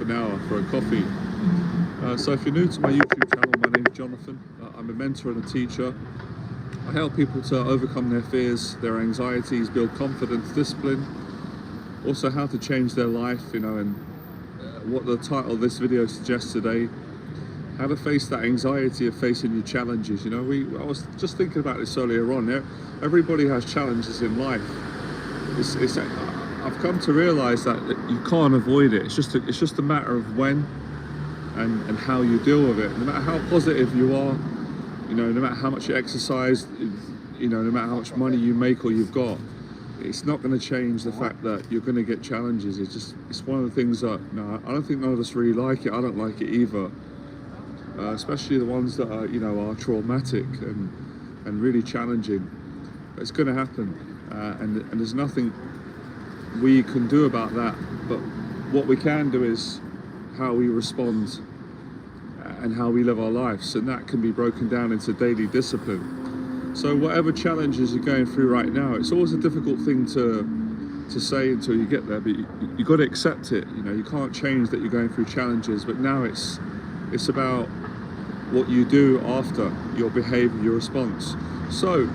half an hour for a coffee. So if you're new to my YouTube channel, my name's Jonathan. I'm a mentor and a teacher. I help people to overcome their fears, their anxieties, build confidence, discipline, also how to change their life, and what the title of this video suggests today, how to face that anxiety of facing your challenges. I was just thinking about this earlier on. Everybody has challenges in life. I've come to realize that you can't avoid it. It's just a matter of when and how you deal with it. No matter how positive you are, no matter how much you exercise, no matter how much money you make or you've got, it's not going to change the fact that you're going to get challenges. It's one of the things that, I don't think none of us really like it. I don't like it either. Especially the ones that are, are traumatic and really challenging. But it's going to happen, and there's nothing we can do about that. But what we can do is how we respond and how we live our lives, and that can be broken down into daily discipline. So whatever challenges you're going through right now, it's always a difficult thing to say until you get there, but you got to accept it. You can't change that you're going through challenges, but now it's about what you do after, your behavior, your response. So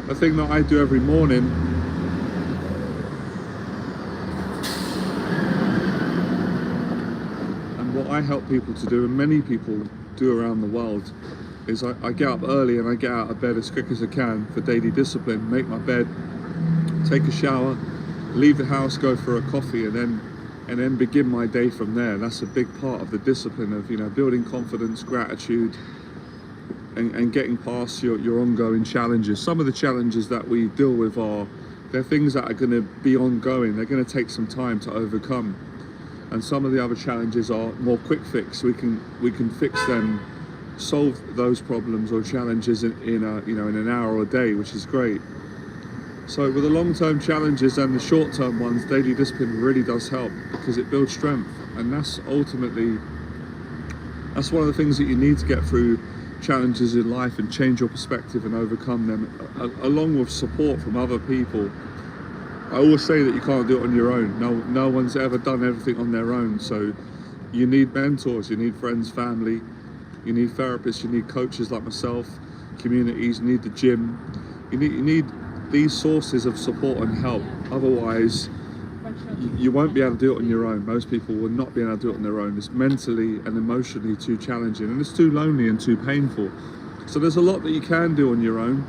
a thing that I do every morning, and what I help people to do, and many people do around the world, is I get up early and I get out of bed as quick as I can for daily discipline, make my bed, take a shower, leave the house, go for a coffee, and then begin my day from there. That's a big part of the discipline of building confidence, gratitude, and getting past your ongoing challenges. Some of the challenges that we deal with they're things that are going to be ongoing. They're going to take some time to overcome, and some of the other challenges are more quick fix. We can fix them, solve those problems or challenges in an hour or a day, which is great. So with the long-term challenges and the short-term ones, daily discipline really does help because it builds strength, and that's one of the things that you need to get through challenges in life and change your perspective and overcome them, along with support from other people. I always say that you can't do it on your own. No one's ever done everything on their own, so you need mentors, you need friends, family, you need therapists, you need coaches like myself, communities, you need the gym, you need these sources of support and help. Otherwise you won't be able to do it on your own. Most people will not be able to do it on their own. It's mentally and emotionally too challenging, and it's too lonely and too painful. So there's a lot that you can do on your own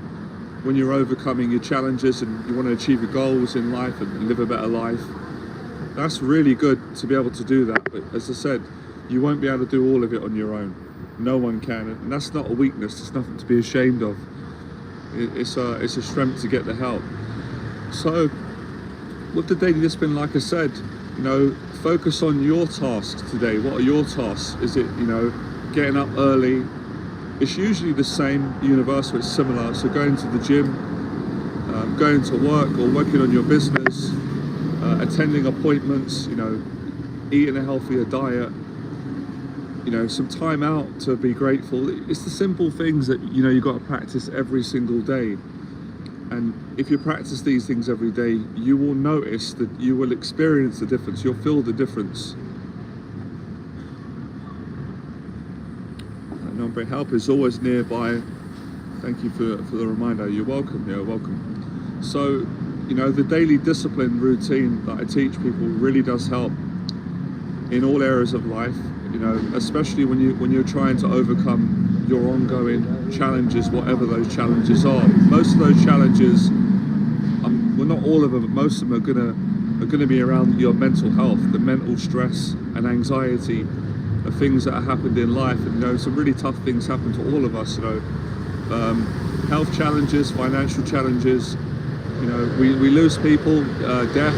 when you're overcoming your challenges and you want to achieve your goals in life and live a better life. That's really good to be able to do that, but as I said, you won't be able to do all of it on your own. No one can, and that's not a weakness. It's nothing to be ashamed of. It's a strength to get the help. So with the daily discipline, like I said, focus on your tasks today. What are your tasks? Is it getting up early? It's usually the same, universal, it's similar. So going to the gym, going to work or working on your business, attending appointments, eating a healthier diet, some time out to be grateful. It's the simple things that you've got to practice every single day. And if you practice these things every day, you will notice that you will experience the difference. You'll feel the difference. Number help is always nearby. Thank you for the reminder. You're welcome. You're welcome. So, the daily discipline routine that I teach people really does help in all areas of life. Especially when you're trying to overcome your ongoing challenges, whatever those challenges are. Most of those challenges, well, not all of them, but most of them are gonna be around your mental health, the mental stress and anxiety of things that have happened in life. And some really tough things happen to all of us. Health challenges, financial challenges. We lose people, death.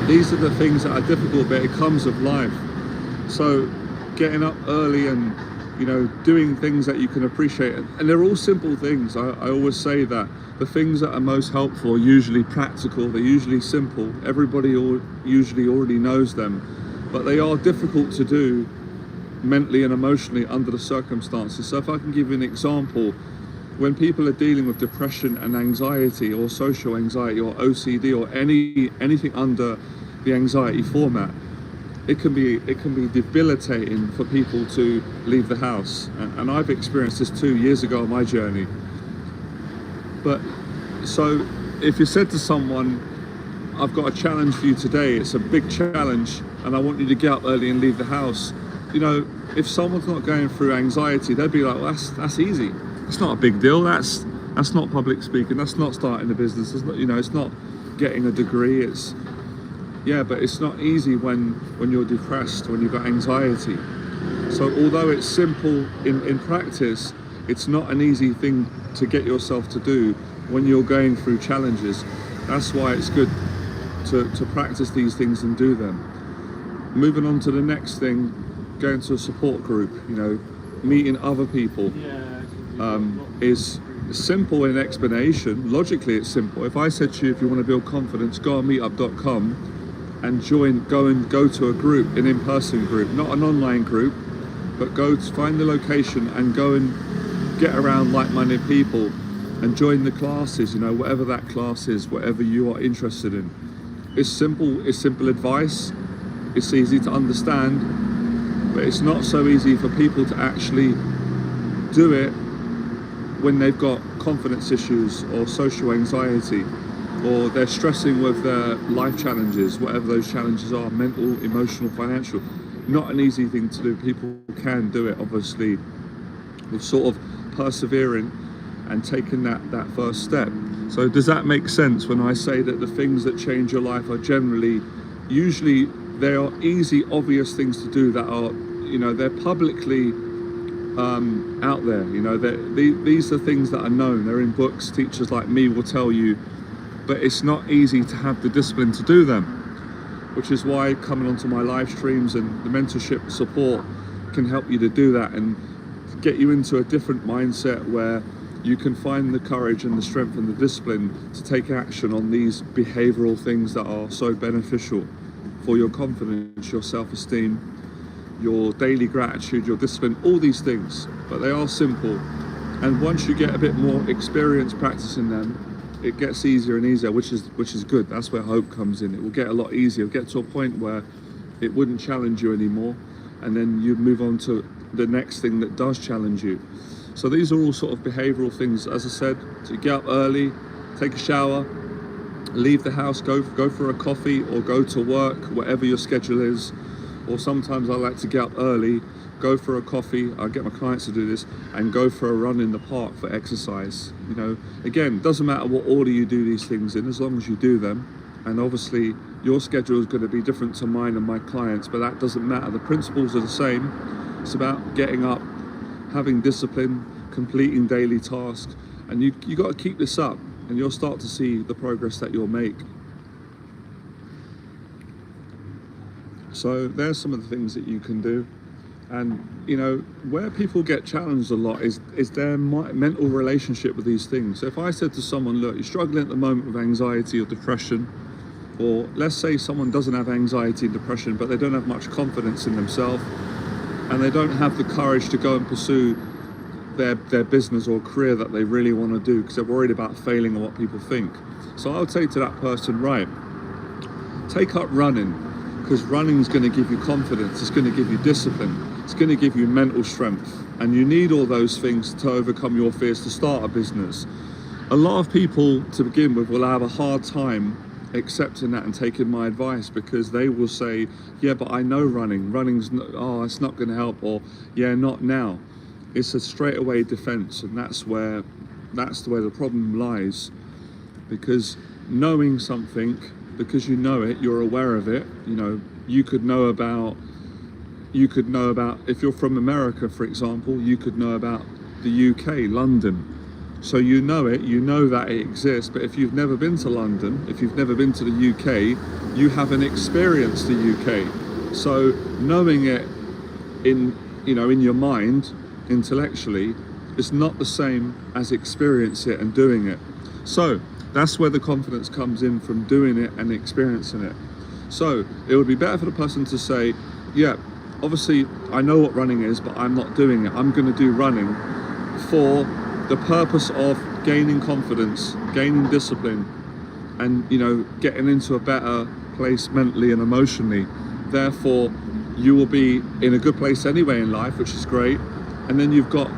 These are the things that are difficult, but it comes with life. So getting up early and doing things that you can appreciate, and they're all simple things. I always say that the things that are most helpful are usually practical, they're usually simple. Everybody usually already knows them, but they are difficult to do mentally and emotionally under the circumstances. So if I can give you an example, when people are dealing with depression and anxiety or social anxiety or OCD or anything under the anxiety format. It can be debilitating for people to leave the house, and I've experienced this 2 years ago on my journey. But so if you said to someone, I've got a challenge for you today, it's a big challenge, and I want you to get up early and leave the house, you know, if someone's not going through anxiety, they'd be like, well, that's easy, it's not a big deal, that's not public speaking, that's not starting a business, it's not, you know, it's not getting a degree, it's, yeah, but it's not easy when you're depressed, when you've got anxiety. So although it's simple in practice, it's not an easy thing to get yourself to do when you're going through challenges. That's why it's good to practice these things and do them. Moving on to the next thing, going to a support group, you know, meeting other people, is simple in explanation. Logically, it's simple. If I said to you, if you want to build confidence, go on meetup.com and go to a group, an in-person group, not an online group, but go to find the location and go and get around like-minded people and join the classes, you know, whatever that class is, whatever you are interested in. It's simple advice, it's easy to understand, but it's not so easy for people to actually do it when they've got confidence issues or social anxiety, or they're stressing with their life challenges, whatever those challenges are, mental, emotional, financial. Not an easy thing to do. People can do it, obviously, with sort of persevering and taking that first step. So does that make sense when I say that the things that change your life are usually they are easy, obvious things to do that are, you know, they're publicly out there, you know, these are things that are known, they're in books, teachers like me will tell you, but it's not easy to have the discipline to do them, which is why coming onto my live streams and the mentorship support can help you to do that and get you into a different mindset where you can find the courage and the strength and the discipline to take action on these behavioral things that are so beneficial for your confidence, your self-esteem, your daily gratitude, your discipline, all these things. But they are simple, and once you get a bit more experience practicing them, it gets easier and easier, which is good. That's where hope comes in. It will get a lot easier. It'll get to a point where it wouldn't challenge you anymore, and then you move on to the next thing that does challenge you. So these are all sort of behavioral things, as I said. To get up early, take a shower, leave the house, go for a coffee or go to work, whatever your schedule is. Or sometimes I like to get up early, go for a coffee, I get my clients to do this, and go for a run in the park for exercise. You know, again, doesn't matter what order you do these things in, as long as you do them. And obviously your schedule is going to be different to mine and my clients, but that doesn't matter. The principles are the same. It's about getting up, having discipline, completing daily tasks, and you got to keep this up, and you'll start to see the progress that you'll make. So there's some of the things that you can do. And you know, where people get challenged a lot is their mental relationship with these things. So if I said to someone, look, you're struggling at the moment with anxiety or depression, or let's say someone doesn't have anxiety and depression, but they don't have much confidence in themselves, and they don't have the courage to go and pursue their business or career that they really want to do because they're worried about failing or what people think. So I would say to that person, right, take up running, because running is going to give you confidence, it's going to give you discipline, it's going to give you mental strength, and you need all those things to overcome your fears to start a business. A lot of people to begin with will have a hard time accepting that and taking my advice, because they will say, yeah, but I know running's not, oh, it's not going to help, or yeah, not now. It's a straightaway defense, and that's where the problem lies. Because knowing something, because you know it, you're aware of it, you know, you could know about, if you're from America, for example, you could know about the UK, London. So you know it, you know that it exists, but if you've never been to London, if you've never been to the UK, you haven't experienced the UK. So knowing it in your mind, intellectually, is not the same as experience it and doing it. So that's where the confidence comes in, from doing it and experiencing it. So it would be better for the person to say, yeah, obviously I know what running is, but I'm not doing it. I'm going to do running for the purpose of gaining confidence, gaining discipline, and, you know, getting into a better place mentally and emotionally. Therefore, you will be in a good place anyway in life, which is great. And then you've got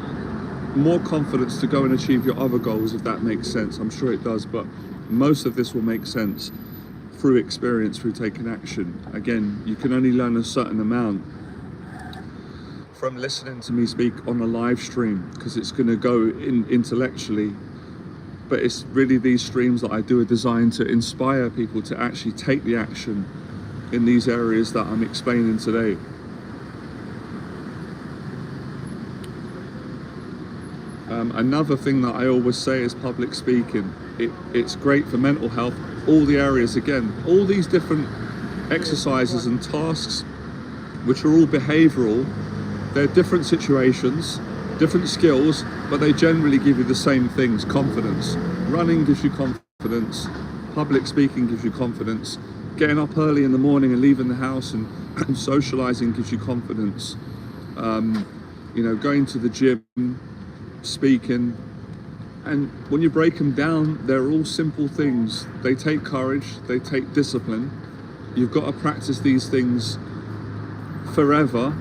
more confidence to go and achieve your other goals, if that makes sense. I'm sure it does, but most of this will make sense through experience, through taking action. Again, you can only learn a certain amount from listening to me speak on a live stream, because it's going to go in intellectually, but it's really these streams that I do are designed to inspire people to actually take the action in these areas that I'm explaining today. Another thing that I always say is public speaking. It's great for mental health, all the areas. Again, all these different exercises and tasks, which are all behavioral, they're different situations, different skills, but they generally give you the same things. Confidence. Running gives you confidence, public speaking gives you confidence, getting up early in the morning and leaving the house and socializing gives you confidence. Going to the gym, speaking, and when you break them down, they're all simple things. They take courage, they take discipline. You've got to practice these things forever.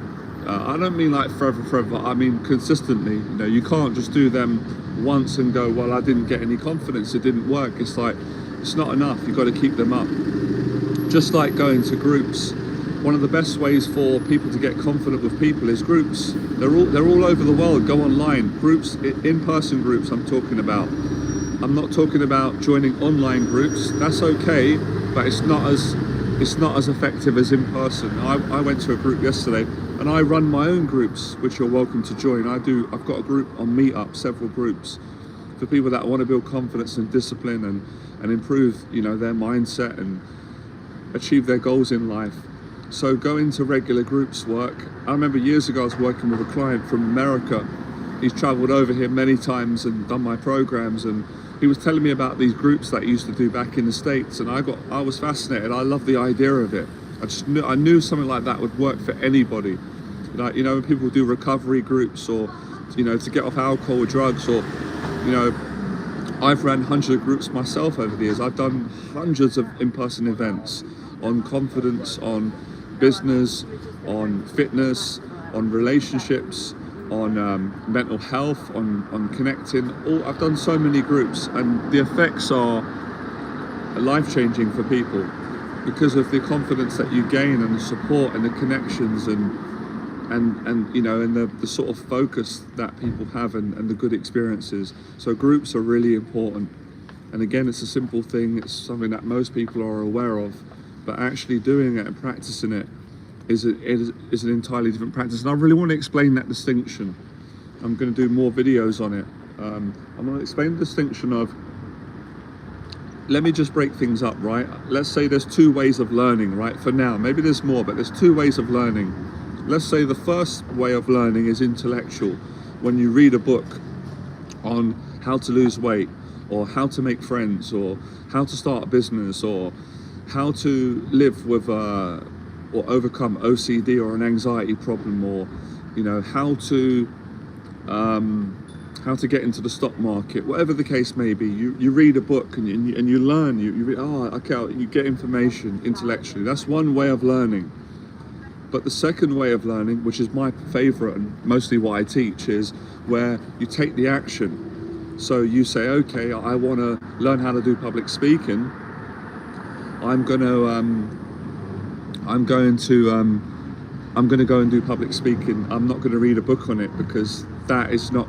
I don't mean like forever, I mean consistently. You can't just do them once and go, well, I didn't get any confidence, it didn't work. It's like, it's not enough, you've got to keep them up. Just like going to groups. One of the best ways for people to get confident with people is groups. They're all over the world. Go online. Groups, in-person groups I'm talking about. I'm not talking about joining online groups. That's okay, but it's not as effective as in person. I went to a group yesterday, and I run my own groups, which you're welcome to join. I've got a group on Meetup, several groups for people that want to build confidence and discipline and improve, their mindset and achieve their goals in life. So going to regular groups work. I remember years ago I was working with a client from America. He's traveled over here many times and done my programs, and he was telling me about these groups that he used to do back in the States, and I was fascinated. I love the idea of it. I knew something like that would work for anybody. Like, when people do recovery groups, or to get off alcohol or drugs, or I've ran hundreds of groups myself over the years. I've done hundreds of in-person events on confidence, on business, on fitness, on relationships, on mental health, on connecting. I've done so many groups, and the effects are life-changing for people because of the confidence that you gain, and the support and the connections, and the sort of focus that people have, and the good experiences. So groups are really important. And again, it's a simple thing. It's something that most people are aware of, but actually doing it and practicing it is an entirely different practice. And I really want to explain that distinction. I'm going to do more videos on it. I'm going to explain the distinction of, let me just break things up, right? Let's say there's two ways of learning, right? For now, maybe there's more, but there's two ways of learning. Let's say the first way of learning is intellectual. When you read a book on how to lose weight, or how to make friends, or how to start a business, or how to live with or overcome OCD or an anxiety problem, or how to get into the stock market, whatever the case may be. You read a book and you learn. You read, you get information intellectually. That's one way of learning. But the second way of learning, which is my favorite and mostly what I teach, is where you take the action. So you say, okay, I want to learn how to do public speaking. I'm going to go and do public speaking. I'm not going to read a book on it, because that's not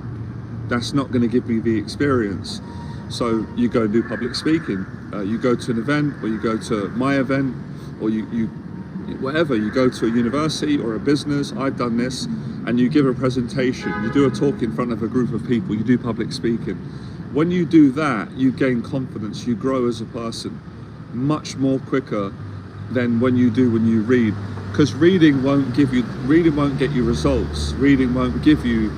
going to give me the experience. So you go and do public speaking. You go to an event, or you go to my event, or you whatever. You go to a university or a business. I've done this, and you give a presentation. You do a talk in front of a group of people. You do public speaking. When you do that, you gain confidence. You grow as a person much more quicker than when you read, because reading won't get you results. Reading won't give you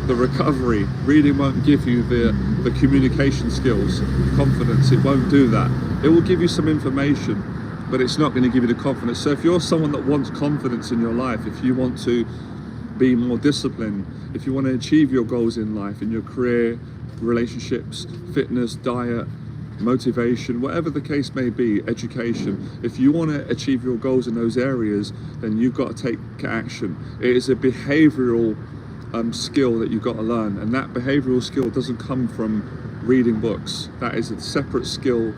the recovery. Reading won't give you the communication skills, confidence. It won't do that. It will give you some information, but it's not going to give you the confidence. So if you're someone that wants confidence in your life, if you want to be more disciplined, if you want to achieve your goals in life, in your career, relationships, fitness, diet, motivation, whatever the case may be, education. If you want to achieve your goals in those areas, then you've got to take action. It is a behavioral skill that you've got to learn, and that behavioral skill doesn't come from reading books. That is a separate skill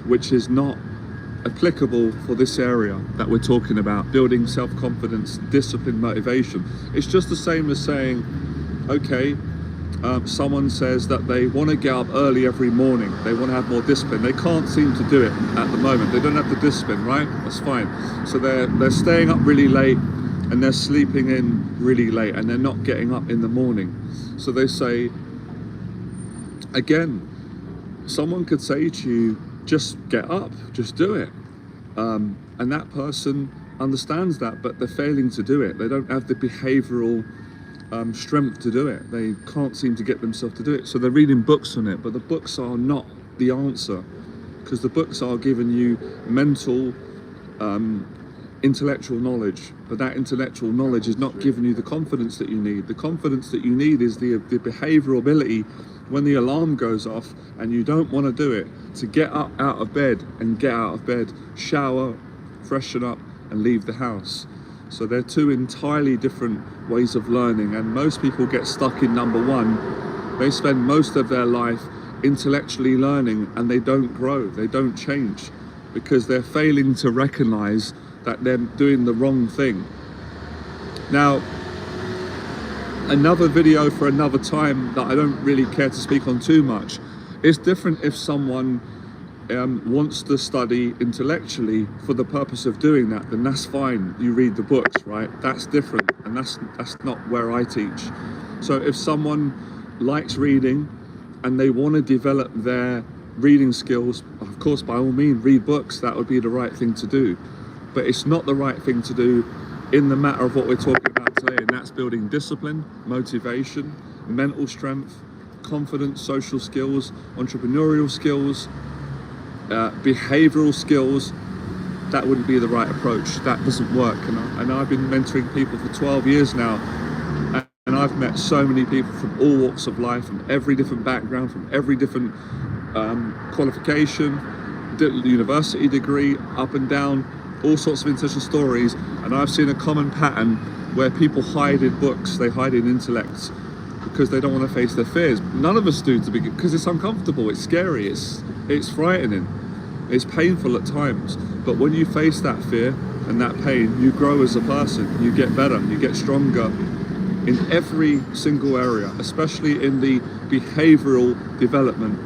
which is not applicable for this area that we're talking about, building self-confidence, discipline, motivation. It's just the same as saying, okay, someone says that they want to get up early every morning, they want to have more discipline. They can't seem to do it at the moment. They don't have the discipline, right? That's fine. So they're staying up really late and they're sleeping in really late and they're not getting up in the morning. So they say, again, someone could say to you, just get up, just do it. And that person understands that, but they're failing to do it. They don't have the behavioral strength to do it. They can't seem to get themselves to do it. So they're reading books on it, but the books are not the answer, because the books are giving you mental, intellectual knowledge, but that intellectual knowledge is not giving you the confidence that you need. The confidence that you need is the behavioral ability when the alarm goes off and you don't want to do it, to get up out of bed and get out of bed, shower, freshen up and leave the house. So they're two entirely different ways of learning, and most people get stuck in number one. They spend most of their life intellectually learning and they don't grow, they don't change, because they're failing to recognize that they're doing the wrong thing. Now, another video for another time that I don't really care to speak on too much. It's different if someone wants to study intellectually for the purpose of doing that, then that's fine. You read the books, right? That's different, and that's not where I teach. So if someone likes reading and they want to develop their reading skills, of course, by all means, read books. That would be the right thing to do. But it's not the right thing to do in the matter of what we're talking about today, and that's building discipline, motivation, mental strength, confidence, social skills, entrepreneurial skills, behavioral skills. That wouldn't be the right approach. That doesn't work. And I've been mentoring people for 12 years now, and I've met so many people from all walks of life, from every different background, from every different qualification, university degree, up and down, all sorts of international stories. And I've seen a common pattern where people hide in books, they hide in intellects, because they don't want to face their fears. None of us do, to begin, because it's uncomfortable, it's scary, it's frightening, it's painful at times. But when you face that fear and that pain, you grow as a person, you get better, you get stronger in every single area, especially in the behavioral development.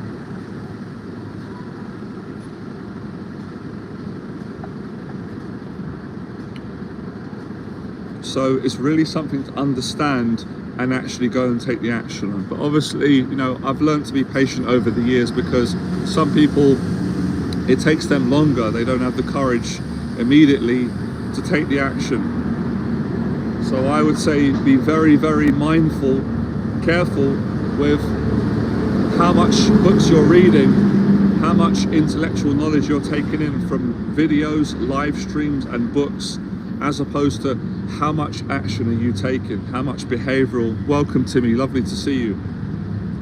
So it's really something to understand and actually go and take the action on. But obviously, I've learned to be patient over the years, because some people, it takes them longer. They don't have the courage immediately to take the action. So I would say be very, very mindful, careful with how much books you're reading, how much intellectual knowledge you're taking in from videos, live streams and books, as opposed to how much action are you taking, how much behavioral. Welcome, Timmy, lovely to see you.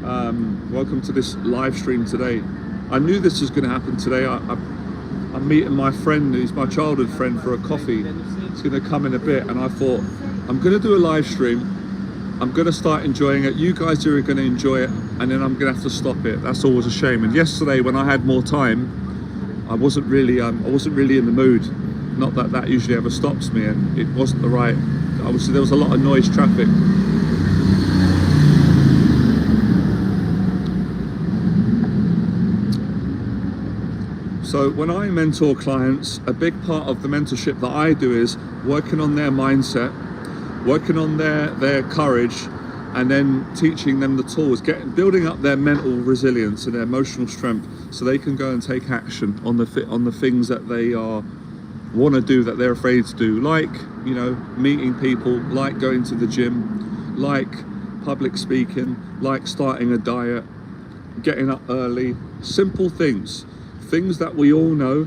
Welcome to this live stream today. I knew this was going to happen today. I'm meeting my friend, who's my childhood friend, for a coffee. He's going to come in a bit, and I thought, I'm going to do a live stream, I'm going to start enjoying it, you guys are going to enjoy it, and then I'm going to have to stop it. That's always a shame. And yesterday, when I had more time, I wasn't really in the mood. Not that that usually ever stops me, and it wasn't the right. Obviously, there was a lot of noise, traffic. So when I mentor clients, a big part of the mentorship that I do is working on their mindset, working on their courage, and then teaching them the tools, building up their mental resilience and their emotional strength, so they can go and take action on the things that they want to do, that they're afraid to do, like meeting people, like going to the gym, like public speaking, like starting a diet, getting up early. Simple things that we all know,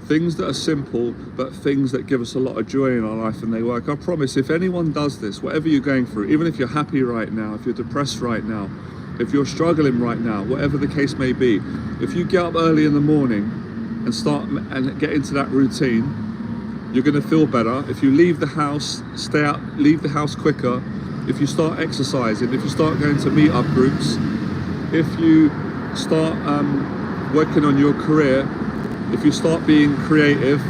things that are simple, but things that give us a lot of joy in our life, and they work. I promise, if anyone does this, whatever you're going through, even if you're happy right now, if you're depressed right now, if you're struggling right now, whatever the case may be, if you get up early in the morning and start and get into that routine, you're going to feel better. If you leave the house, leave the house quicker. If you start exercising, if you start going to meet-up groups, if you start working on your career, if you start being creative,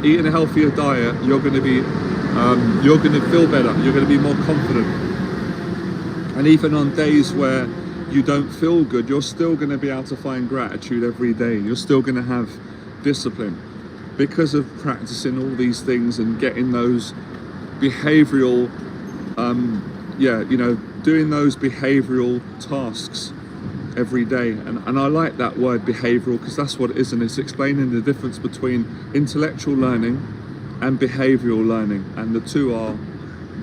eating a healthier diet, you're going to feel better. You're going to be more confident. And even on days where you don't feel good, you're still going to be able to find gratitude every day. You're still going to have discipline because of practicing all these things and getting those behavioral, doing those behavioral tasks every day. And I like that word behavioral because that's what it is, and it's explaining the difference between intellectual learning and behavioral learning, and the two are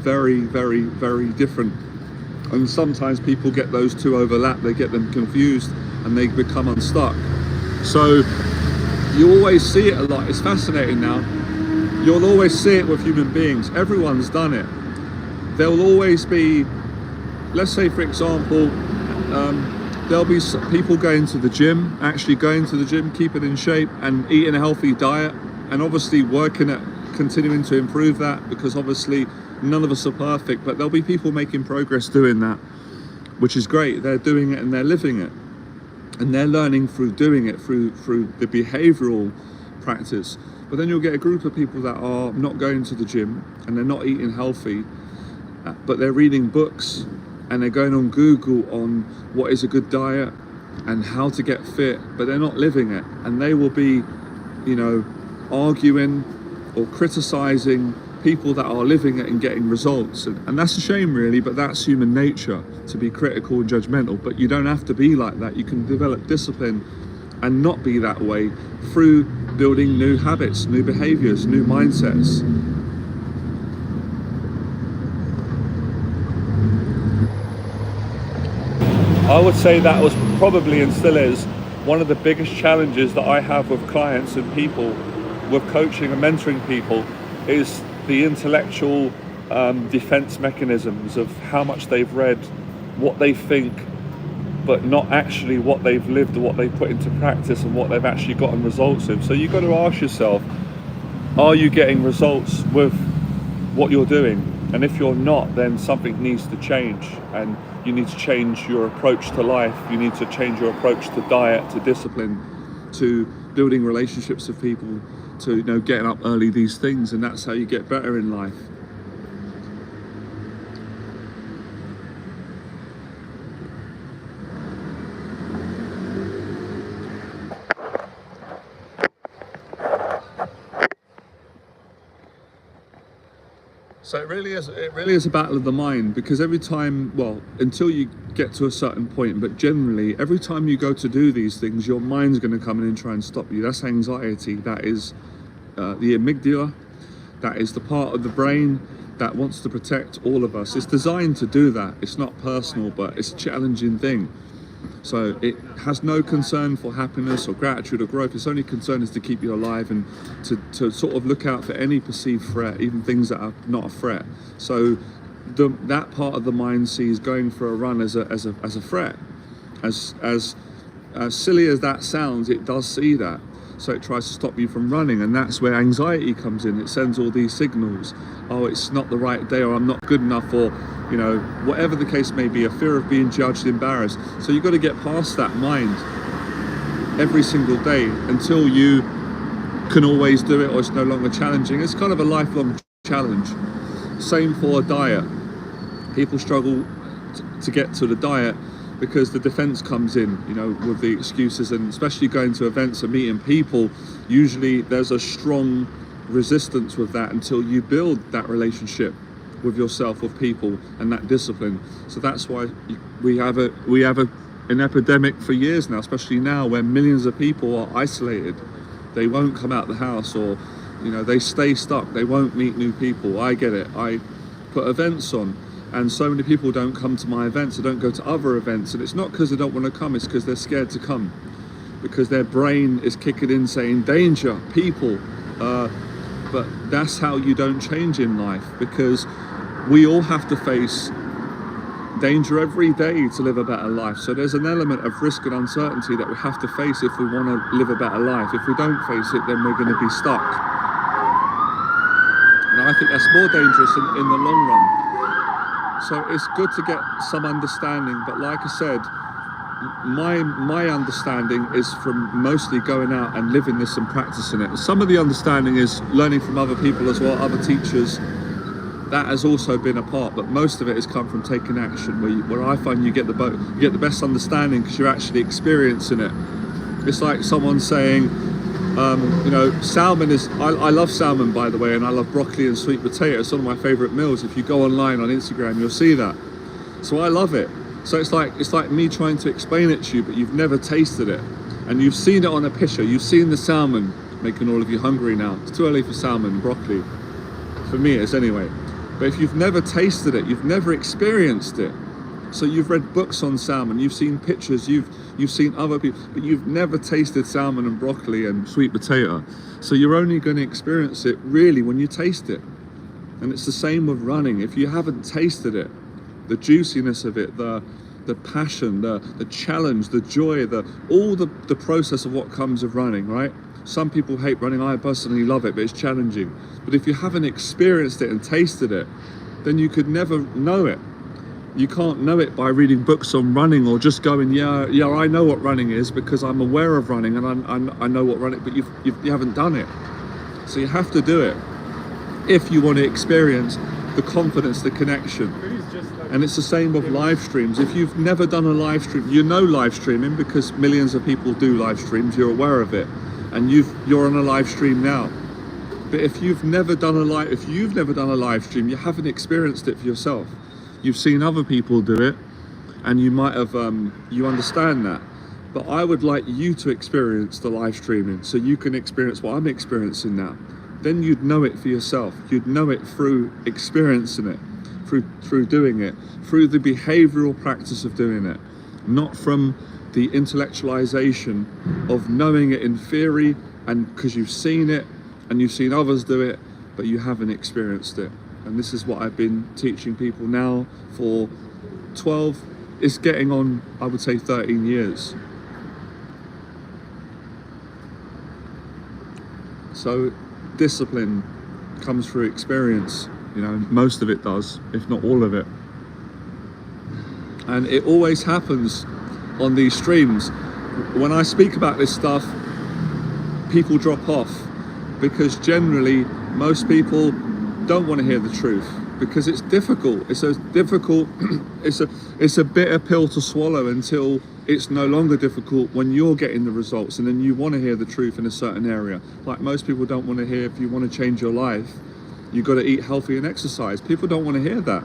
very, very, very different. And sometimes people get those two overlap, they get them confused and they become unstuck. So you always see it a lot. It's fascinating now. You'll always see it with human beings. Everyone's done it. There'll always be, let's say for example, there'll be people going to the gym, keeping in shape and eating a healthy diet, and obviously working at continuing to improve that, because obviously none of us are perfect, but there'll be people making progress doing that, which is great. They're doing it and they're living it, and they're learning through doing it, through the behavioral practice. But then you'll get a group of people that are not going to the gym and they're not eating healthy, but they're reading books and they're going on Google on what is a good diet and how to get fit, but they're not living it. And they will be, arguing or criticizing people that are living it and getting results. And that's a shame really, but that's human nature, to be critical and judgmental. But you don't have to be like that. You can develop discipline and not be that way through building new habits, new behaviors, new mindsets. I would say that was probably, and still is, one of the biggest challenges that I have with clients and people, with coaching and mentoring people, is the intellectual defense mechanisms of how much they've read, what they think, but not actually what they've lived or what they've put into practice and what they've actually gotten results in. So you've got to ask yourself, are you getting results with what you're doing? And if you're not, then something needs to change, and you need to change your approach to life. You need to change your approach to diet, to discipline, to building relationships with people, to getting up early, these things, and that's how you get better in life. So it really is a battle of the mind, because every time, until you get to a certain point, but generally every time you go to do these things, your mind's going to come in and try and stop you. That's anxiety. That is the amygdala. That is the part of the brain that wants to protect all of us. It's designed to do that. It's not personal, but it's a challenging thing. So it has no concern for happiness or gratitude or growth. Its only concern is to keep you alive and to sort of look out for any perceived threat, even things that are not a threat. So that part of the mind sees going for a run as a threat. As silly as that sounds, it does see that. So it tries to stop you from running, and that's where anxiety comes in. It sends all these signals. Oh, it's not the right day, or I'm not good enough, or whatever the case may be, a fear of being judged, embarrassed. So you've got to get past that mind every single day until you can always do it, or it's no longer challenging. It's kind of a lifelong challenge. Same for a diet. People struggle to get to the diet because the defense comes in, with the excuses, and especially going to events and meeting people, usually there's a strong resistance with that until you build that relationship with yourself, with people, and that discipline. So that's why we have an epidemic for years now, especially now where millions of people are isolated. They won't come out the house, or they stay stuck. They won't meet new people. I get it. I put events on, and so many people don't come to my events. They don't go to other events, and it's not because they don't want to come. It's because they're scared to come, because their brain is kicking in saying danger, people. But that's how you don't change in life, because we all have to face danger every day to live a better life. So there's an element of risk and uncertainty that we have to face if we want to live a better life. If we don't face it, then we're going to be stuck. And I think that's more dangerous in the long run. So it's good to get some understanding, but like I said, my understanding is from mostly going out and living this and practicing it. Some of the understanding is learning from other people as well, other teachers. That has also been a part, but most of it has come from taking action, where I find you get the best understanding because you're actually experiencing it. It's like someone saying, you know, salmon is, I love salmon, by the way, and I love broccoli and sweet potato. It's one of my favorite meals. If you go online on Instagram, you'll see that. So I love it. So it's like me trying to explain it to you, but you've never tasted it. And you've seen it on a picture. You've seen the salmon, making all of you hungry now. It's too early for salmon and broccoli. For me it is anyway. But if you've never tasted it, you've never experienced it. So you've read books on salmon, you've seen pictures, you've seen other people, but you've never tasted salmon and broccoli and sweet potato. So you're only going to experience it really when you taste it. And it's the same with running. If you haven't tasted it, the juiciness of it, the passion, the challenge, the joy, all the process of what comes of running, right? Some people hate running. I personally love it, but it's challenging. But if you haven't experienced it and tasted it, then you could never know it. You can't know it by reading books on running or just going, yeah, I know what running is because I'm aware of running and I know what running, but you haven't done it. So you have to do it if you want to experience the confidence, the connection. And it's the same with live streams. If you've never done a live stream, you know live streaming because millions of people do live streams, you're aware of it. And you're on a live stream now. But if you've never done a live stream, you haven't experienced it for yourself. You've seen other people do it, and you might have you understand that. But I would like you to experience the live streaming, so you can experience what I'm experiencing now. Then you'd know it for yourself. You'd know it through experiencing it, through doing it, through the behavioral practice of doing it, not from the intellectualization of knowing it in theory, and because you've seen it and you've seen others do it, but you haven't experienced it. And this is what I've been teaching people now for 12, it's getting on, I would say 13 years. So discipline comes through experience, you know, most of it does, if not all of it. And it always happens on these streams. When I speak about this stuff, people drop off because generally most people don't want to hear the truth because it's difficult. It's a difficult, it's a bitter pill to swallow until it's no longer difficult when you're getting the results, and then you want to hear the truth in a certain area. Like most people don't want to hear, if you want to change your life, you've got to eat healthy and exercise. People don't want to hear that.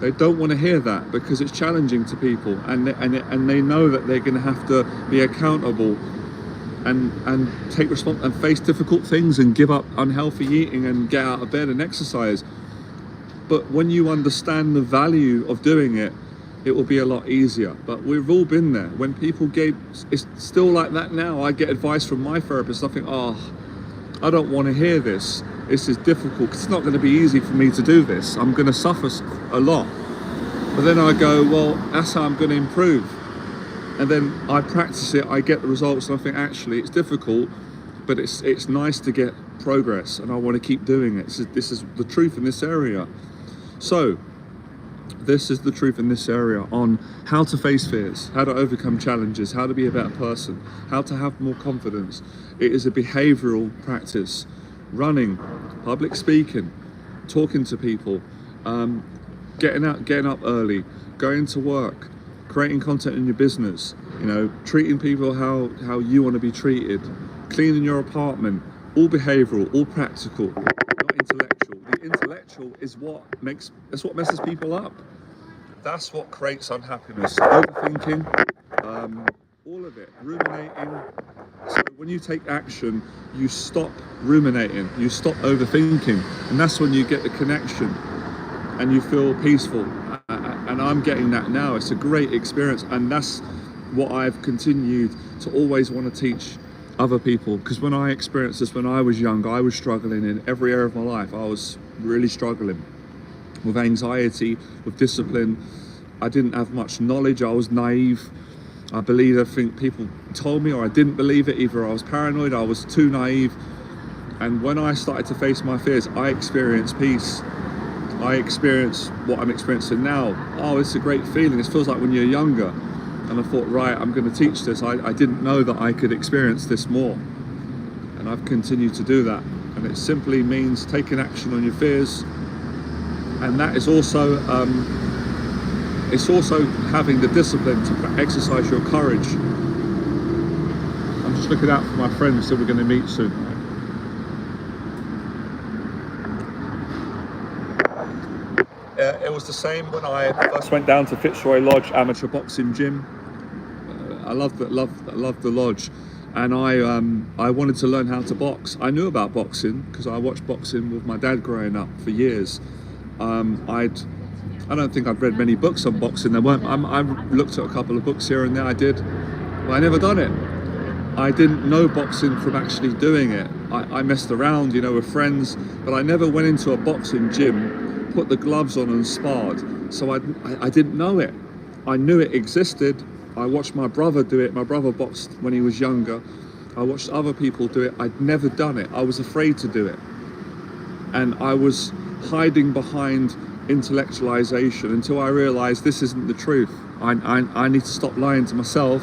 They don't want to hear that because it's challenging to people, and they know that they're going to have to be accountable and take response and face difficult things and give up unhealthy eating and get out of bed and exercise. But when you understand the value of doing it, it will be a lot easier. But we've all been there. When people it's still like that now. I get advice from my therapist. I think, oh, I don't want to hear this. This is difficult. It's not going to be easy for me to do this. I'm going to suffer a lot. But then I go, well, that's how I'm going to improve. And then I practice it, I get the results, and I think actually it's difficult, but it's nice to get progress, and I want to keep doing it. This is the truth in this area. So this is the truth in this area on how to face fears, how to overcome challenges, how to be a better person, how to have more confidence. It is a behavioral practice. Running, public speaking, talking to people, getting up early, going to work, creating content in your business, you know, treating people how you want to be treated, cleaning your apartment, all behavioral, all practical, not intellectual. The intellectual is that's what messes people up. That's what creates unhappiness. Overthinking, all of it, ruminating. So when you take action, you stop ruminating, you stop overthinking, and that's when you get the connection and you feel peaceful. And I'm getting that now. It's a great experience, and that's what I've continued to always want to teach other people, because when I experienced this when I was young, I was struggling in every area of my life. I was really struggling with anxiety, with discipline, I didn't have much knowledge. I was naive. I believed everything people told me, or I didn't believe it. Either I was paranoid, I was too naive. And when I started to face my fears, I experienced peace. I experienced what I'm experiencing now. Oh, it's a great feeling. It feels like when you're younger. And I thought, right, I'm going to teach this. I didn't know that I could experience this more. And I've continued to do that. And it simply means taking action on your fears. And that is also, it's also having the discipline to exercise your courage. I'm just looking out for my friends that we're going to meet soon. It was the same when I first went down to Fitzroy Lodge Amateur Boxing Gym. I loved the lodge, and I wanted to learn how to box. I knew about boxing because I watched boxing with my dad growing up for years. I don't think I'd read many books on boxing. There weren't. I looked at a couple of books here and there. I did, but I never done it. I didn't know boxing from actually doing it. I messed around, with friends, but I never went into a boxing gym, put the gloves on and sparred. So I didn't know it. I knew it existed. I watched my brother do it. My brother boxed when he was younger. I watched other people do it. I'd never done it. I was afraid to do it. And I was hiding behind intellectualization until I realized this isn't the truth. I need to stop lying to myself.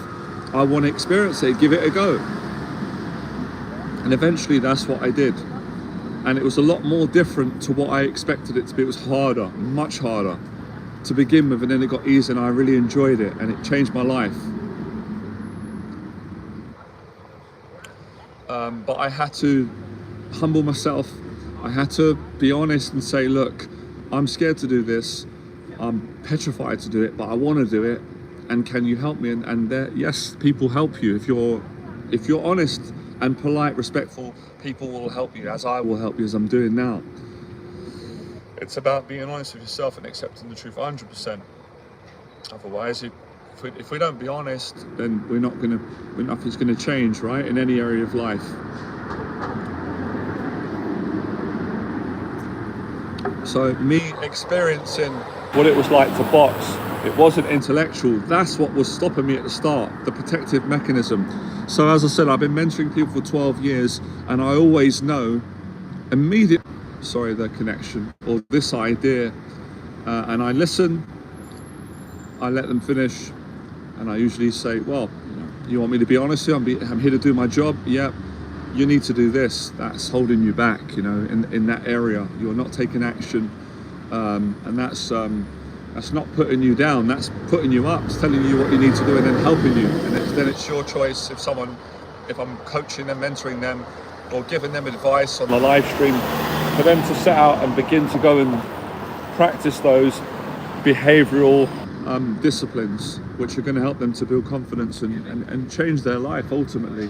I want to experience it, give it a go. And eventually that's what I did. And it was a lot more different to what I expected it to be. It was harder, much harder to begin with, and then it got easier and I really enjoyed it, and it changed my life. But I had to humble myself. I had to be honest and say, look, I'm scared to do this. I'm petrified to do it, but I want to do it. And can you help me? And there, yes, people help you. If you're honest and polite, respectful, people will help you, as I will help you, as I'm doing now. It's about being honest with yourself and accepting the truth 100%. Otherwise, if we don't be honest, then nothing's gonna change, right? In any area of life. So me experiencing what it was like to box, it wasn't intellectual. That's what was stopping me at the start, the protective mechanism. So as I said, I've been mentoring people for 12 years, and I always know immediately, the connection or this idea, and I listen, I let them finish, and I usually say, well, you want me to be honest here? I'm here to do my job. Yep. You need to do this. That's holding you back, in that area. You're not taking action, and that's not putting you down. That's putting you up. It's telling you what you need to do and then helping you. And then it's your choice. If I'm coaching them, mentoring them, or giving them advice on the live stream, for them to set out and begin to go and practice those behavioral disciplines, which are going to help them to build confidence and change their life ultimately.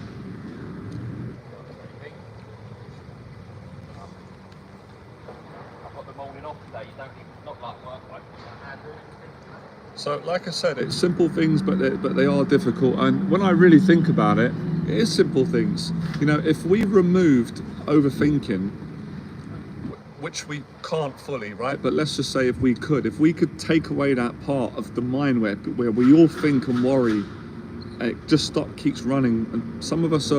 So, like I said, it's simple things, but they are difficult. And when I really think about it, it is simple things. If we removed overthinking, which we can't fully, right? But let's just say if we could take away that part of the mind where we all think and worry, and it just keeps running. And some of us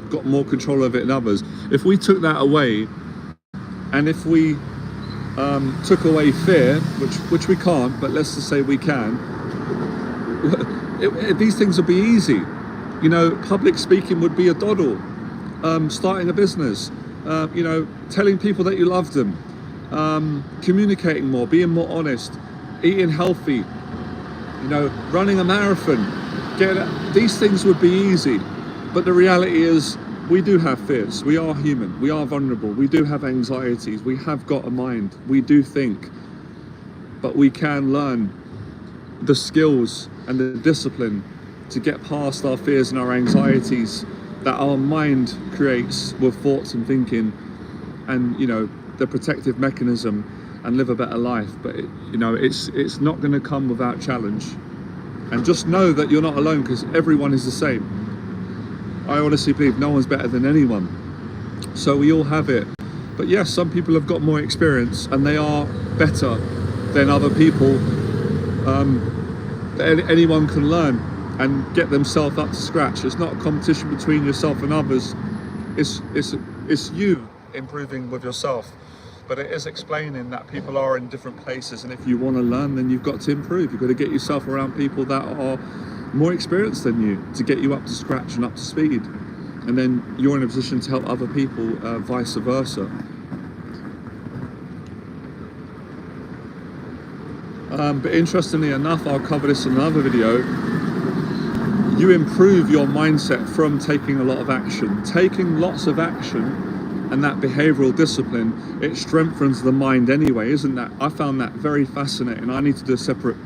got more control of it than others. If we took that away, and if we took away fear, which we can't, but let's just say we can, these things would be easy. Public speaking would be a doddle. Starting a business, telling people that you love them, communicating more, being more honest, eating healthy, running a marathon. These things would be easy, but the reality is we do have fears. We are human. We are vulnerable. We do have anxieties. We have got a mind. We do think. But we can learn the skills and the discipline to get past our fears and our anxieties that our mind creates with thoughts and thinking, and the protective mechanism, and live a better life. But it's not going to come without challenge. And just know that you're not alone, because everyone is the same. I honestly believe no one's better than anyone. So we all have it. But yes, some people have got more experience and they are better than other people. Anyone can learn and get themselves up to scratch. It's not a competition between yourself and others. It's you improving with yourself. But it is explaining that people are in different places, and if you want to learn, then you've got to improve. You've got to get yourself around people that are more experienced than you to get you up to scratch and up to speed. And then you're in a position to help other people, vice versa. But interestingly enough, I'll cover this in another video. You improve your mindset from taking a lot of action. Taking lots of action and that behavioral discipline, it strengthens the mind anyway, isn't that? I found that very fascinating. I need to do a separate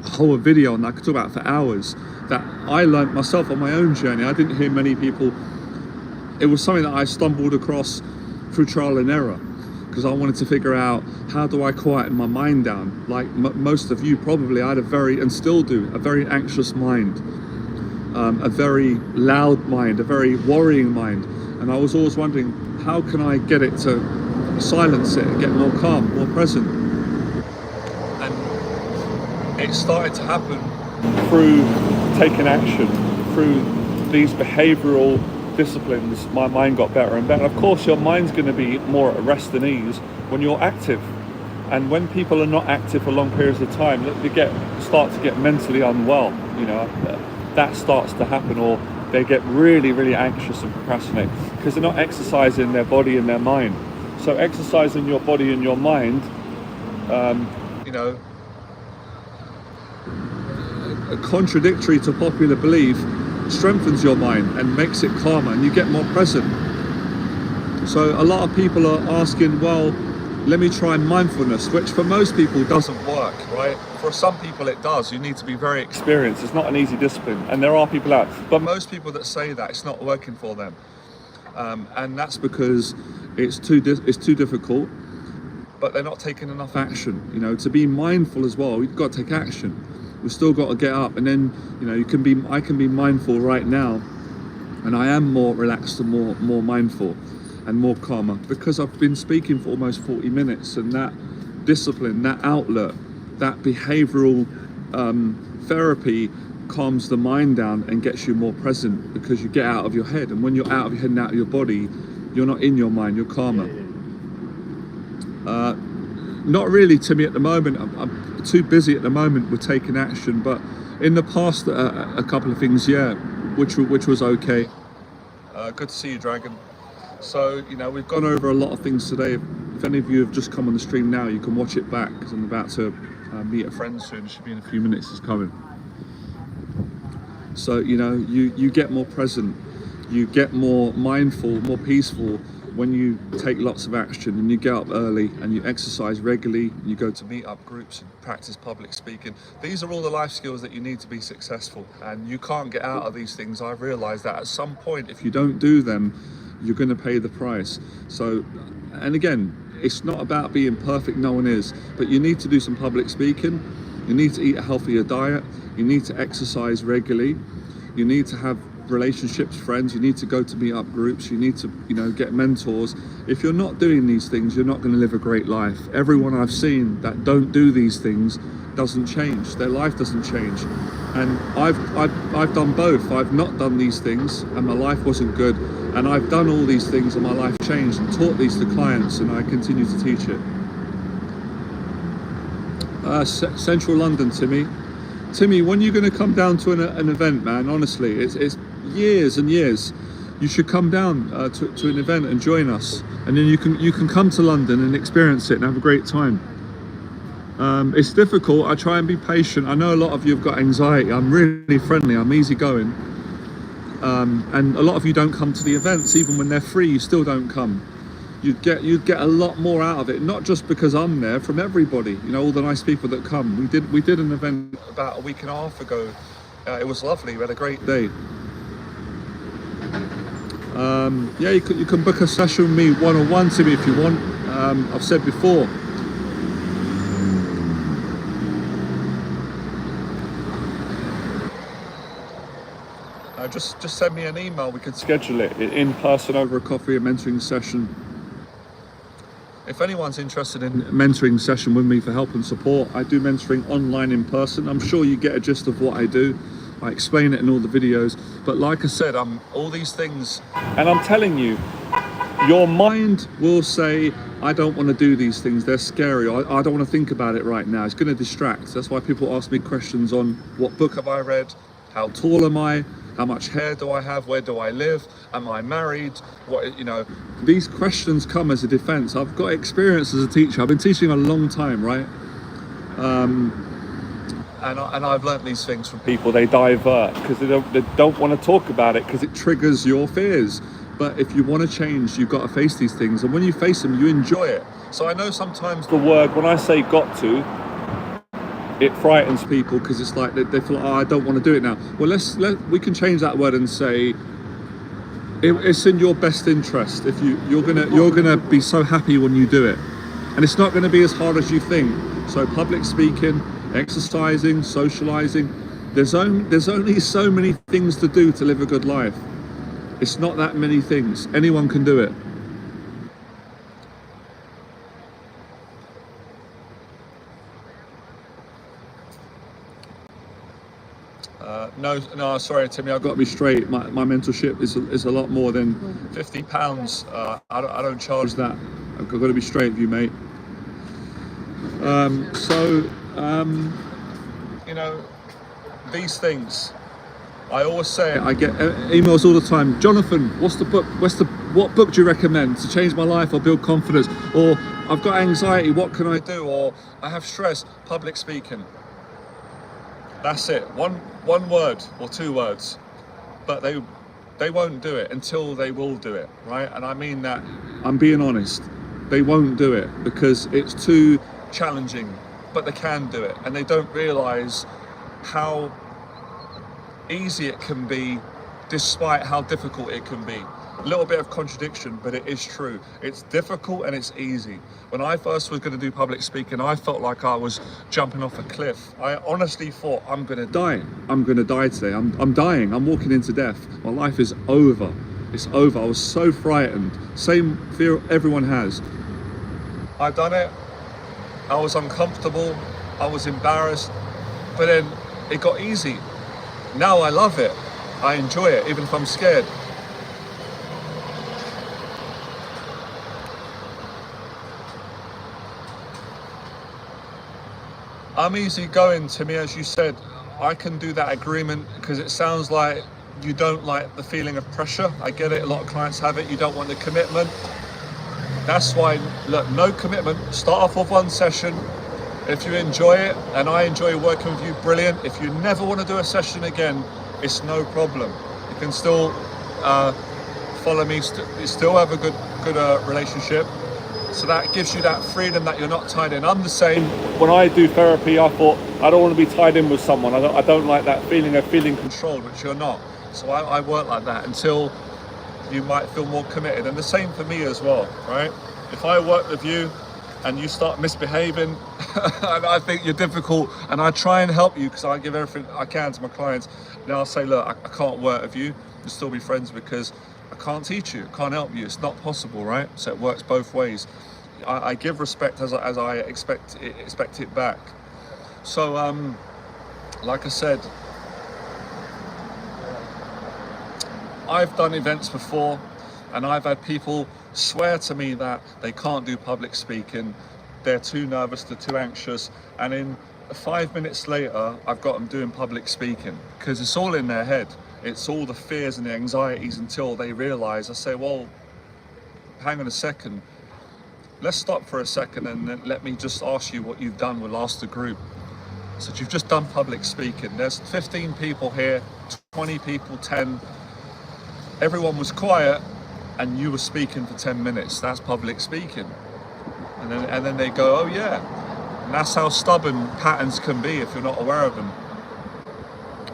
whole video on that. I could talk about it for hours. That I learned myself on my own journey. I didn't hear many people. It was something that I stumbled across through trial and error, because I wanted to figure out, how do I quieten my mind down? Like most of you probably, I had a very, and still do, a very anxious mind, a very loud mind, a very worrying mind. And I was always wondering, how can I get it to silence it and get more calm, more present? And it started to happen through taking action, through these behavioral disciplines. My mind got better and better. Of course, your mind's going to be more at rest and ease when you're active. And when people are not active for long periods of time, they start to get mentally unwell. You know, that starts to happen, or they get really, really anxious and procrastinate because they're not exercising their body and their mind. So exercising your body and your mind, you know, contradictory to popular belief, strengthens your mind and makes it calmer, and you get more present. So a lot of people are asking, well, let me try mindfulness, which for most people doesn't work, right? For some people it does. You need to be very experienced. It's not an easy discipline, and there are people out, but most people that say that, it's not working for them, and that's because it's too difficult, but they're not taking enough action. You know, to be mindful as well, you've got to take action. We've still got to get up, and then, you know, I can be mindful right now, and I am more relaxed and more mindful and more calmer, because I've been speaking for almost 40 minutes, and that discipline, that outlet, that behavioral therapy calms the mind down and gets you more present, because you get out of your head, and when you're out of your head and out of your body, you're not in your mind, you're calmer. Not really, Timmy, at the moment. I'm too busy at the moment with taking action, but in the past, a couple of things, yeah, which was okay. Good to see you, Dragon. So, you know, we've gone over a lot of things today. If any of you have just come on the stream now, you can watch it back, because I'm about to meet a friend soon. Should be in a few minutes. It's coming. So, you know, you get more present, you get more mindful, more peaceful when you take lots of action, and you get up early and you exercise regularly, and you go to meet up groups and practice public speaking. These are all the life skills that you need to be successful, and you can't get out of these things. I've realized that at some point, if you don't do them, you're going to pay the price. So, and again, it's not about being perfect, no one is, but you need to do some public speaking, you need to eat a healthier diet, you need to exercise regularly, you need to have relationships, friends, you need to go to meet up groups, you need to, you know, get mentors. If you're not doing these things, you're not going to live a great life. Everyone I've seen that don't do these things doesn't change, their life doesn't change. And I've done both. I've not done these things and my life wasn't good, and I've done all these things and my life changed, and taught these to clients, and I continue to teach it. Central London, Timmy, when are you going to come down to an event, man? Honestly, it's years and years. You should come down to an event and join us, and then you can come to London and experience it and have a great time. It's difficult. I try and be patient. I know a lot of you have got anxiety. I'm really friendly, I'm easygoing, and a lot of you don't come to the events. Even when they're free, you still don't come. You'd get a lot more out of it, not just because I'm there, from everybody, you know, all the nice people that come. We did an event about a week and a half ago. It was lovely. We had a great day. Yeah, you can book a session with me one-on-one, Timmy, if you want. I've said before, just send me an email. We could schedule it in person over a coffee, a mentoring session. if anyone's interested in mentoring session with me for help and support, I do mentoring online in person. I'm sure you get a gist of what I do. I explain it in all the videos. But like I said, all these things, and I'm telling you, your mind will say, I don't want to do these things, they're scary, I don't want to think about it right now, it's going to distract. That's why people ask me questions on what book have I read, how tall am I, how much hair do I have, where do I live, am I married, what, you know, these questions come as a defense. I've got experience as a teacher, I've been teaching a long time, right? And I've learnt these things from people. They divert because they don't want to talk about it because it triggers your fears. But if you want to change, you've got to face these things, and when you face them, you enjoy it. So I know sometimes the word, when I say got to, it frightens people because it's like they feel like, oh, I don't want to do it now. Well, we can change that word and say it's in your best interest. If you're gonna be so happy when you do it, and it's not going to be as hard as you think. So public speaking, exercising, socializing, there's only so many things to do to live a good life. It's not that many things. Anyone can do it. No, sorry, Timmy. I've got to be straight. My mentorship is a lot more than £50. I don't charge that. I've got to be straight with you, mate. You know, these things. I always say, I get emails all the time. Jonathan, what book do you recommend to change my life or build confidence? Or I've got anxiety, what can I do? Or I have stress, public speaking. That's it. One word or two words, but they won't do it until they will do it, right? And I mean that. I'm being honest. They won't do it because it's too challenging, but they can do it, and they don't realize how easy it can be despite how difficult it can be. A little bit of contradiction, but it is true. It's difficult and it's easy. When I first was going to do public speaking, I felt like I was jumping off a cliff. I honestly thought, I'm going to die. I'm going to die today. I'm dying. I'm walking into death. My life is over. It's over. I was so frightened. Same fear everyone has. I've done it. I was uncomfortable. I was embarrassed. But then it got easy. Now I love it. I enjoy it, even if I'm scared. I'm easy going, Timmy, as you said. I can do that agreement because it sounds like you don't like the feeling of pressure. I get it, a lot of clients have it. You don't want the commitment. That's why, look, no commitment. Start off with one session. If you enjoy it, and I enjoy working with you, brilliant. If you never want to do a session again, it's no problem. You can still follow me, you still have a good relationship. So that gives you that freedom that you're not tied in. I'm the same. When I do therapy, I thought, I don't want to be tied in with someone. I don't like that feeling of feeling controlled, which you're not. So I work like that until you might feel more committed. And the same for me as well, right? If I work with you and you start misbehaving and I think you're difficult, and I try and help you because I give everything I can to my clients, then I'll say, look, I can't work with you. We'll still be friends because I can't teach you, I can't help you. It's not possible, right? So it works both ways. I give respect as I expect it back. So, like I said, I've done events before, and I've had people swear to me that they can't do public speaking. They're too nervous, they're too anxious, and in 5 minutes later, I've got them doing public speaking because it's all in their head. It's all the fears and the anxieties until they realize. I say, well, hang on a second. Let's stop for a second and then let me just ask you what you've done with Ask the Group. So you've just done public speaking. There's 15 people here, 20 people, 10. Everyone was quiet and you were speaking for 10 minutes. That's public speaking. And then they go, oh yeah. And that's how stubborn patterns can be if you're not aware of them.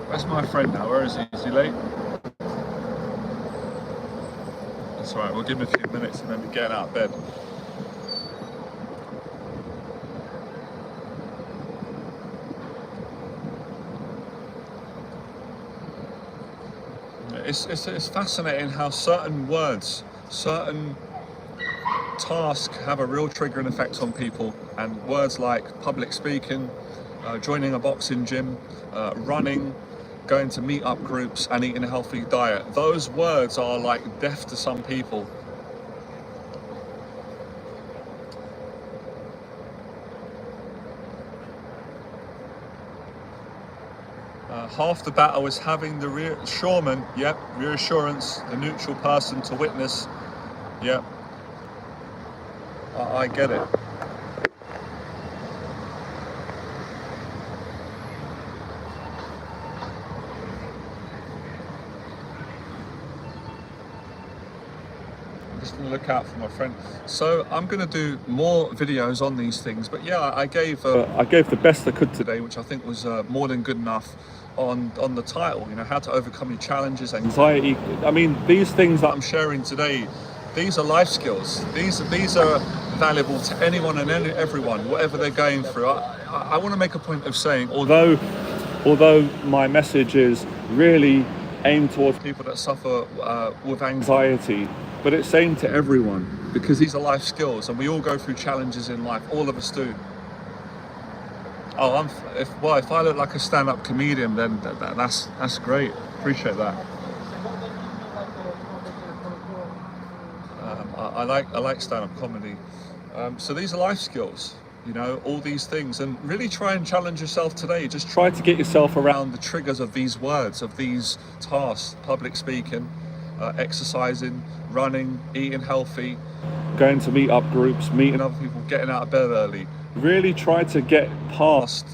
Where's my friend now? Where is he? Is he late? That's all right, we'll give him a few minutes and then we're getting out of bed. It's fascinating how certain words, certain task have a real triggering effect on people, and words like public speaking, joining a boxing gym, running, going to meet up groups, and eating a healthy diet, those words are like death to some people. Half the battle is having the reassurance, the neutral person to witness. Yep, I get it. Just gonna look out for my friend. So I'm gonna do more videos on these things, but yeah, I gave the best I could today, which I think was more than good enough on the title. You know, how to overcome your challenges, anxiety. I mean, these things that I'm sharing today, these are life skills. These are valuable to anyone and everyone, whatever they're going through. I want to make a point of saying, although my message is really aimed towards people that suffer with anxiety, but it's aimed to everyone, because these are life skills, and we all go through challenges in life. All of us do. Oh, if I look like a stand-up comedian, then that's great. Appreciate that. I like stand-up comedy. So these are life skills, you know, all these things, and really try and challenge yourself today. Just try to get yourself around the triggers of these words, of these tasks: public speaking, exercising, running, eating healthy, going to meet up groups, meeting other people, getting out of bed early. Really try to get past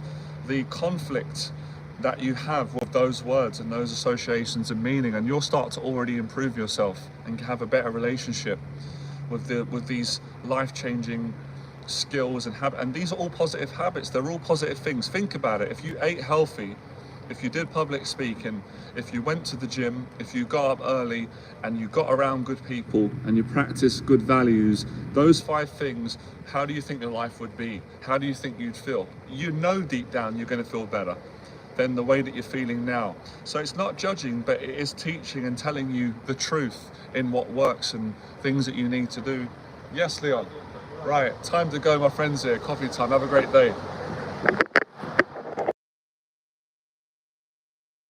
the conflict that you have with those words and those associations and meaning, and you'll start to already improve yourself and have a better relationship with these life-changing skills and habits. And these are all positive habits. They're all positive things. Think about it. If you ate healthy, if you did public speaking, if you went to the gym, if you got up early and you got around good people and you practice good values, those 5 things, how do you think your life would be? How do you think you'd feel? You know deep down you're going to feel better than the way that you're feeling now. So it's not judging, but it is teaching and telling you the truth in what works and things that you need to do. Yes, Leon. Right, time to go, my friends here. Coffee time. Have a great day.